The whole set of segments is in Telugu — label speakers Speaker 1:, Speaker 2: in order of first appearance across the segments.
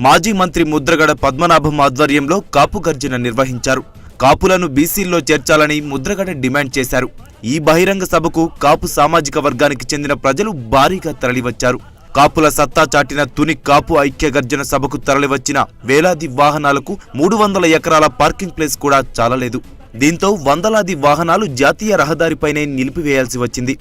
Speaker 1: మాజీ మంత్రి ముద్రగడ పద్మనాభం ఆధ్వర్యంలో కాపు గర్జన నిర్వహించారు. కాపులను బీసీల్లో చేర్చాలని ముద్రగడ డిమాండ్ చేశారు. ఈ బహిరంగ సభకు కాపు సామాజిక వర్గానికి చెందిన ప్రజలు భారీగా తరలివచ్చారు. కాపుల సత్తా చాటిన తుని కాపు ఐక్య గర్జన సభకు తరలివచ్చిన వేలాది వాహనాలకు 300 ఎకరాల పార్కింగ్ ప్లేస్ కూడా చాలలేదు. దీంతో వందలాది వాహనాలు జాతీయ రహదారిపైనే నిలిపివేయాల్సి వచ్చింది.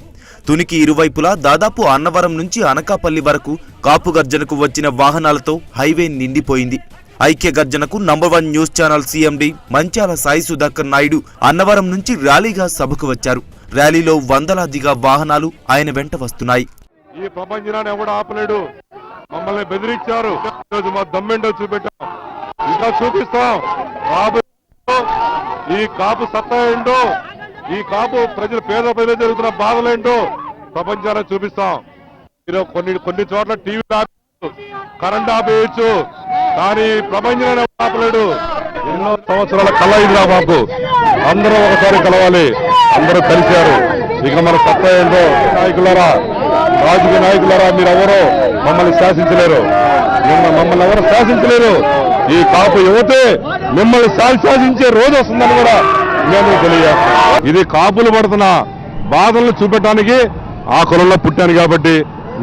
Speaker 1: తునికి ఇరువైపులా దాదాపు అన్నవరం నుంచి అనకాపల్లి వరకు కాపు గర్జనకు వచ్చిన వాహనాలతో హైవే నిండిపోయింది. ఐక్య గర్జనకు నంబర్ 1 న్యూస్ ఛానల్ సీఎండీ మంచాల సాయి సుధాకర్ నాయుడు అన్నవరం నుంచి ర్యాలీగా సభకు వచ్చారు. ర్యాలీలో వందలాదిగా వాహనాలు ఆయన వెంట వస్తున్నాయి.
Speaker 2: ఈ ప్రపంచాన్ని ఎవడు ఆపలేడు. మమ్మల్ని బెదిరించారు. ఈరోజు మా దమ్మెండో చూపెట్టాం, ఇంకా చూపిస్తాం. ఈ కాపు సత్తా ఏంటో, ఈ కాపు ప్రజలు పేద ప్రజలు జరుగుతున్న బాధలేంటో ప్రపంచాన్ని చూపిస్తాం. ఈరోజు కొన్ని చోట్ల టీవీ కరెంట్ ఆపేయచ్చు, కానీ ప్రపంచాన్ని ఆపలేడు. ఎన్నో సంవత్సరాల కళ ఇదిరా బాబు. అందరూ ఒకసారి కలవాలి. అందరూ కలిశారు. ఇక మన సత్తా ఏంటో నాయకులారా, రాజకీయ నాయకులారా, మీరెవరో మమ్మల్ని శాసించలేరు. మమ్మల్ని ఎవరు శాసించలేరు. ఈ కాపు యువతే మిమ్మల్ని శాసించే రోజు వస్తుందని కూడా మేము తెలియజేస్తాం. ఇది కాపులు పడుతున్న బాధలను చూపెట్టడానికి ఆ కులంలో పుట్టాను కాబట్టి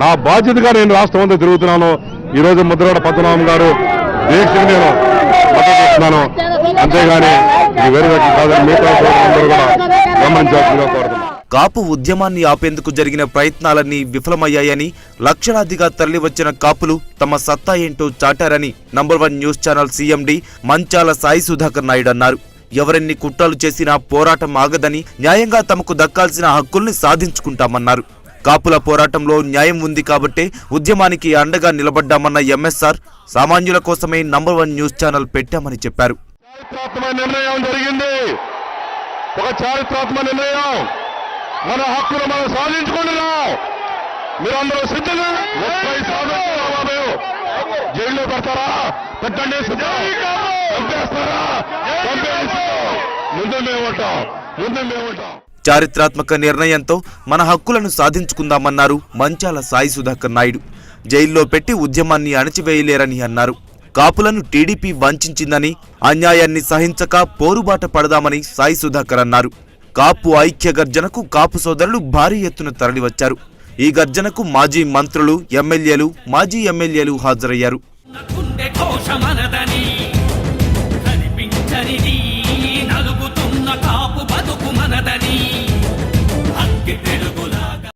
Speaker 2: నా బాధ్యతగా నేను రాష్ట్రం అంతా తిరుగుతున్నాను. ఈ రోజు ముద్రగడ పద్మనాభం గారు దీక్షకు నేను మద్దతు ఇస్తున్నాను. అంతేగాని ఇది వేరే కాదని మిగతా అందరూ కూడా గమనించాల్సిందిగా కోరుతున్నాను.
Speaker 1: కాపు ఉద్యమాన్ని ఆపేందుకు జరిగిన ప్రయత్నాలన్నీ విఫలమయ్యాయని, లక్షలాదిగా తరలివచ్చిన కాపులు తమ సత్తా ఏంటో చాటారని నంబర్ 1 న్యూస్ ఛానల్ సీఎండీ మంచాల సాయి సుధాకర్ నాయుడు అన్నారు. ఎవరెన్ని కుట్రలు చేసినా పోరాటం ఆగదని, న్యాయంగా తమకు దక్కాల్సిన హక్కుల్ని సాధించుకుంటామన్నారు. కాపుల పోరాటంలో న్యాయం ఉంది కాబట్టే ఉద్యమానికి అండగా నిలబడ్డామన్న ఎంఎస్ఆర్ సామాన్యుల కోసమే నంబర్ 1 న్యూస్ ఛానల్ పెట్టామని చెప్పారు.
Speaker 2: మన హక్కులు మనం సాధించుకుంటున్నాం. మీరందరూ సిద్ధంగా జైల్లో పెడతారా? పెట్టండి. ముందు మేము ఉంటాం.
Speaker 1: చారిత్రాత్మక నిర్ణయంతో మన హక్కులను సాధించుకుందామన్నారు మంచాల సాయి సుధాకర్ నాయుడు. జైల్లో పెట్టి ఉద్యమాన్ని అణచివేయలేరని అన్నారు. కాపులను టీడీపీ వంచిందని, అన్యాయాన్ని సహించక పోరుబాట పడదామని సాయి సుధాకర్ అన్నారు. కాపు ఐక్య గర్జనకు కాపు సోదరులు భారీ ఎత్తున తరలివచ్చారు. ఈ గర్జనకు మాజీ మంత్రులు, ఎమ్మెల్యేలు, మాజీ ఎమ్మెల్యేలు హాజరయ్యారు.